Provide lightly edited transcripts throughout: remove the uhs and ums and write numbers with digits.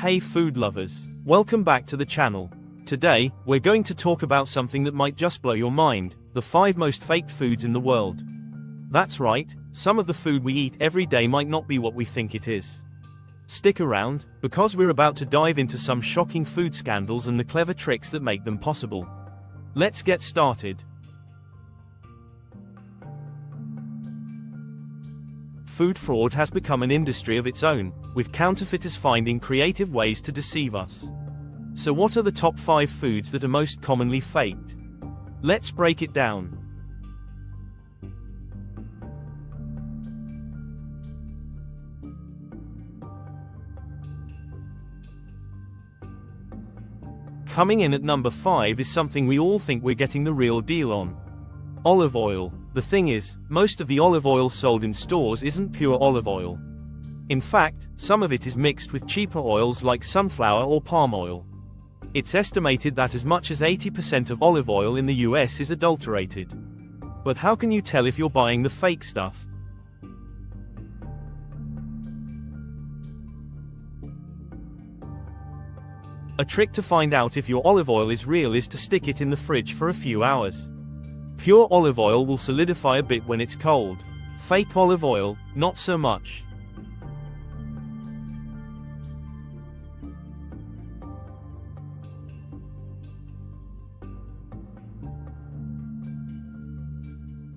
Hey food lovers, welcome back to the channel. Today, we're going to talk about something that might just blow your mind, the 5 most faked foods in the world. That's right, some of the food we eat every day might not be what we think it is. Stick around, because we're about to dive into some shocking food scandals and the clever tricks that make them possible. Let's get started. Food fraud has become an industry of its own, with counterfeiters finding creative ways to deceive us. So what are the top 5 foods that are most commonly faked? Let's break it down. Coming in at number 5 is something we all think we're getting the real deal on. Olive oil. The thing is, most of the olive oil sold in stores isn't pure olive oil. In fact, some of it is mixed with cheaper oils like sunflower or palm oil. It's estimated that as much as 80% of olive oil in the US is adulterated. But how can you tell if you're buying the fake stuff? A trick to find out if your olive oil is real is to stick it in the fridge for a few hours. Pure olive oil will solidify a bit when it's cold. Fake olive oil, not so much.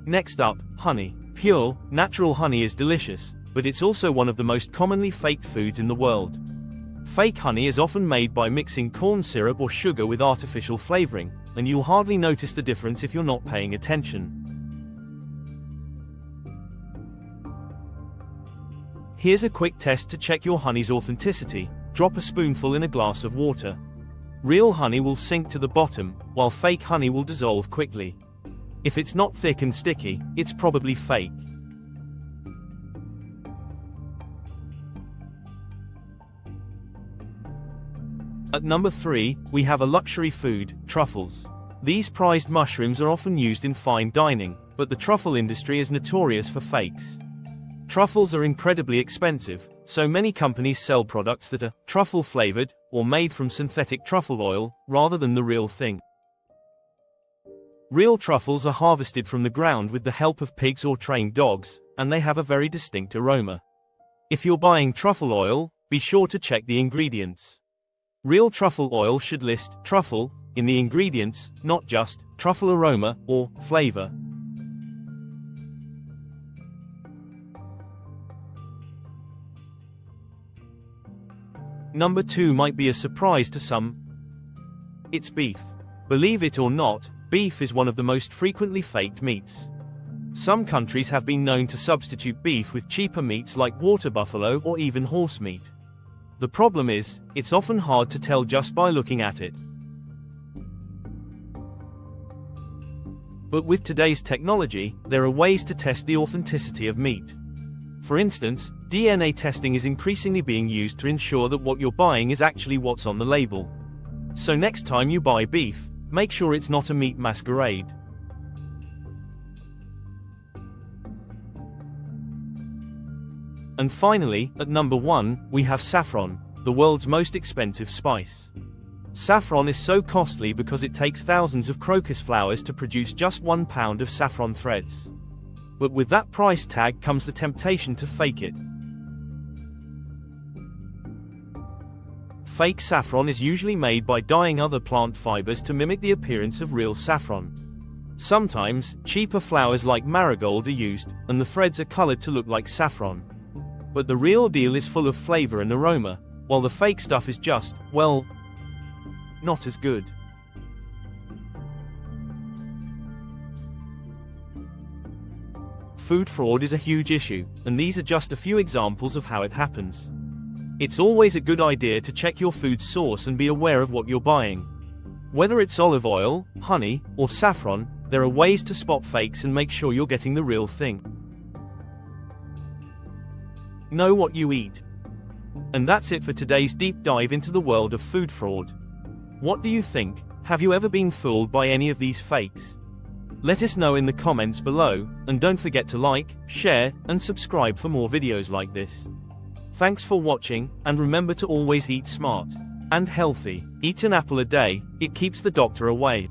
Next up, honey. Pure, natural honey is delicious, but it's also one of the most commonly faked foods in the world. Fake honey is often made by mixing corn syrup or sugar with artificial flavoring, and you'll hardly notice the difference if you're not paying attention. Here's a quick test to check your honey's authenticity. Drop a spoonful in a glass of water. Real honey will sink to the bottom, while fake honey will dissolve quickly. If it's not thick and sticky, it's probably fake. At number 3, we have a luxury food, truffles. These prized mushrooms are often used in fine dining, but the truffle industry is notorious for fakes. Truffles are incredibly expensive, so many companies sell products that are truffle flavored or made from synthetic truffle oil, rather than the real thing. Real truffles are harvested from the ground with the help of pigs or trained dogs, and they have a very distinct aroma. If you're buying truffle oil, be sure to check the ingredients. Real truffle oil should list truffle in the ingredients, not just truffle aroma or flavor. Number 2 might be a surprise to some. It's beef. Believe it or not, beef is one of the most frequently faked meats. Some countries have been known to substitute beef with cheaper meats like water buffalo or even horse meat. The problem is, it's often hard to tell just by looking at it. But with today's technology, there are ways to test the authenticity of meat. For instance, DNA testing is increasingly being used to ensure that what you're buying is actually what's on the label. So next time you buy beef, make sure it's not a meat masquerade. And finally, at number 1, we have saffron, the world's most expensive spice. Saffron is so costly because it takes thousands of crocus flowers to produce just 1 pound of saffron threads. But with that price tag comes the temptation to fake it. Fake saffron is usually made by dyeing other plant fibers to mimic the appearance of real saffron. Sometimes, cheaper flowers like marigold are used, and the threads are colored to look like saffron. But the real deal is full of flavor and aroma, while the fake stuff is just, well, not as good. Food fraud is a huge issue, and these are just a few examples of how it happens. It's always a good idea to check your food's source and be aware of what you're buying. Whether it's olive oil, honey, or saffron, there are ways to spot fakes and make sure you're getting the real thing. Know what you eat. And that's it for today's deep dive into the world of food fraud. What do you think? Have you ever been fooled by any of these fakes? Let us know in the comments below, and don't forget to like, share, and subscribe for more videos like this. Thanks for watching, and remember to always eat smart and healthy. Eat an apple a day, it keeps the doctor away.